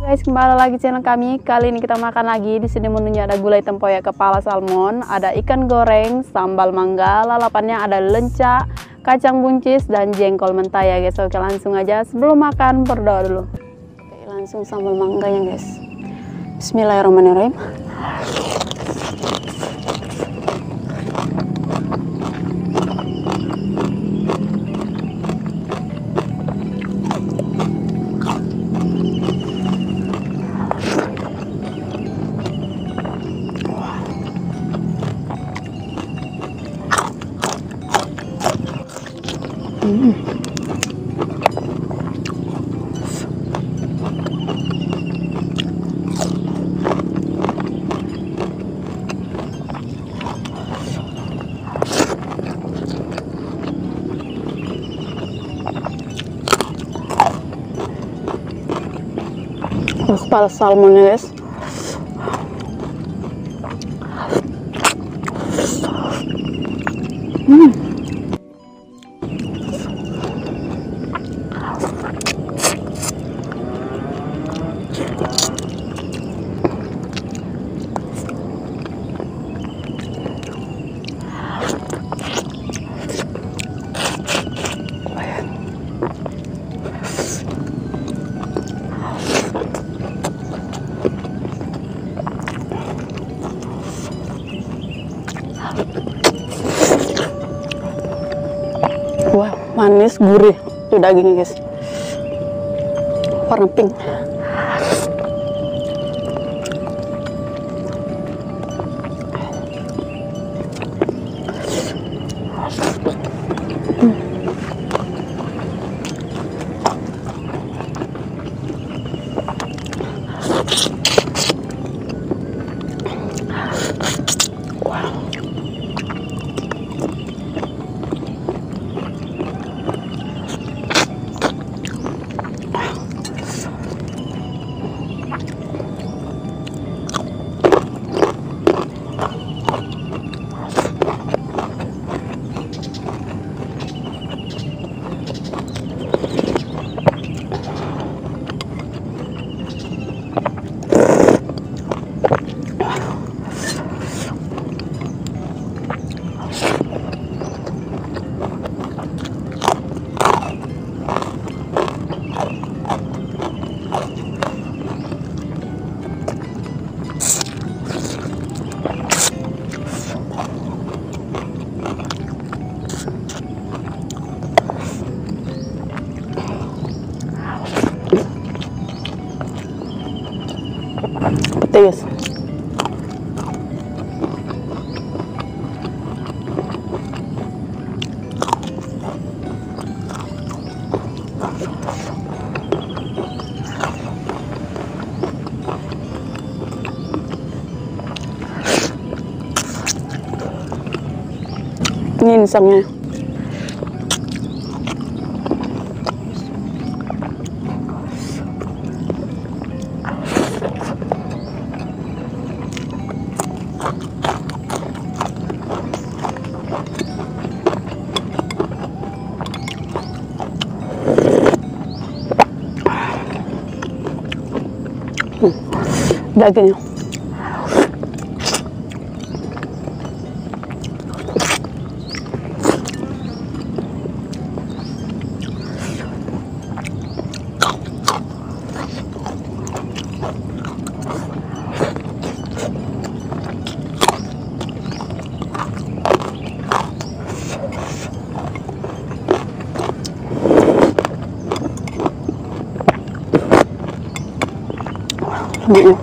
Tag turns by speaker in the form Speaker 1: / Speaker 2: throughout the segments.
Speaker 1: Guys, kembali lagi channel kami. Kali ini kita makan lagi. Di sini menunya ada gulai tempoyak kepala salmon, ada ikan goreng, sambal mangga, lalapannya ada lenca, kacang buncis dan jengkol mentah ya guys. Oke, langsung aja sebelum makan berdoa dulu. Oke, langsung sambal mangganya guys. Bismillahirrahmanirrahim. Kepala salmonnya guys. Wah, manis, gurih tuh dagingnya guys, warna pink. Petis. Ini insangnya. Dagingnya. Lembutnya.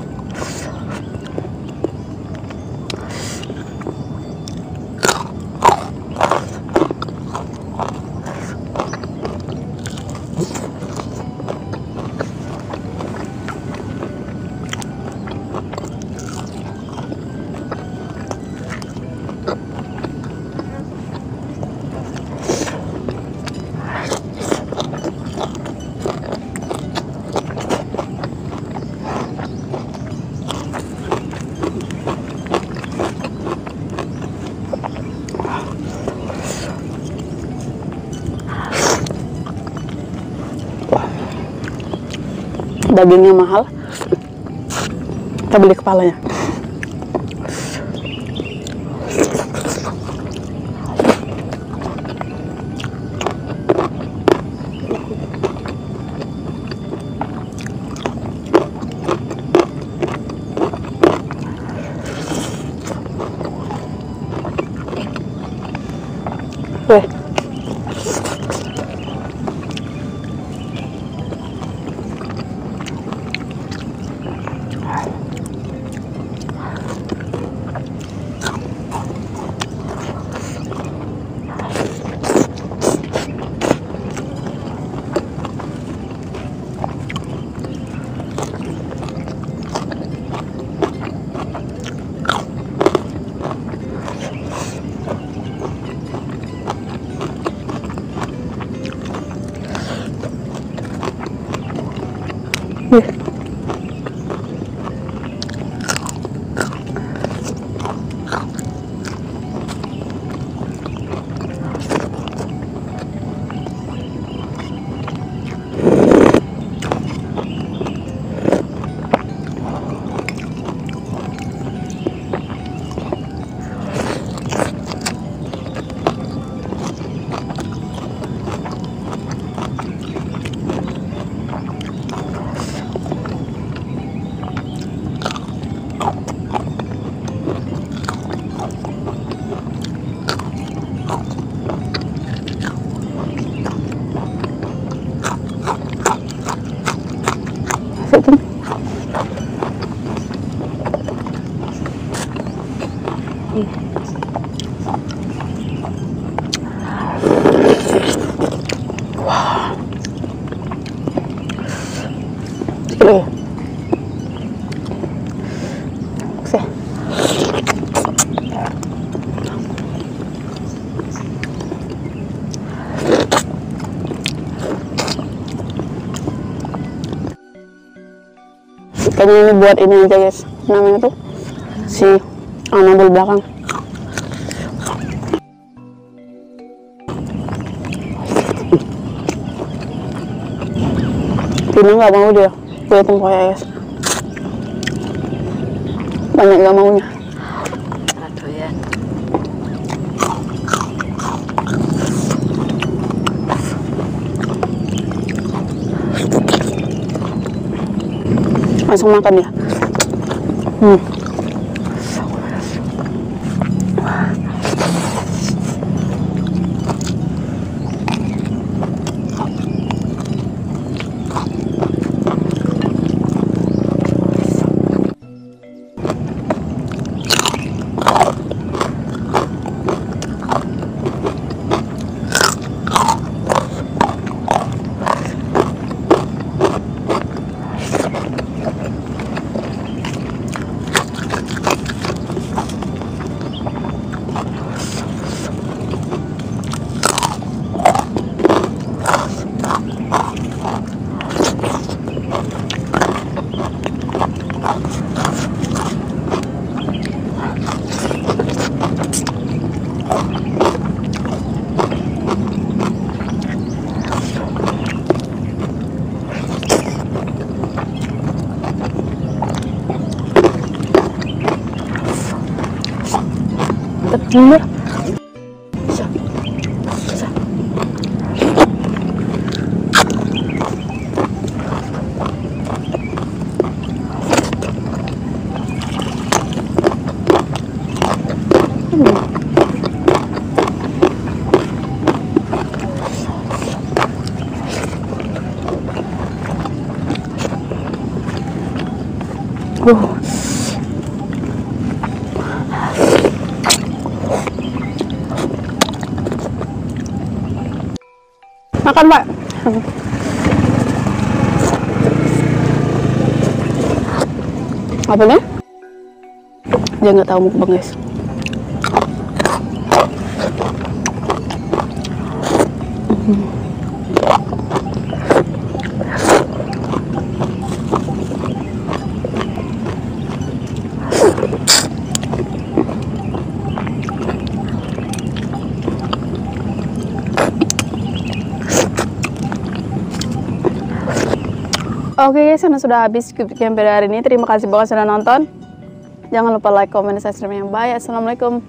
Speaker 1: Dagingnya mahal. Kita beli kepalanya. Weh. Oke. Kayaknya ini buat ini aja guys, namanya tuh si anabul belakang. Ini nggak mau dia kulit tempoyak guys, banyak nggak maunya.
Speaker 2: Doyan.
Speaker 1: Langsung makan ya. Betul. Bisa. Bisa. Makan Pak. Apanya? Dia nggak tahu mukbang guys. Oke guys, karena sudah habis Squid Game pada hari ini. Terima kasih banget sudah nonton. Jangan lupa like, comment, dan subscribe yang baik. Assalamualaikum.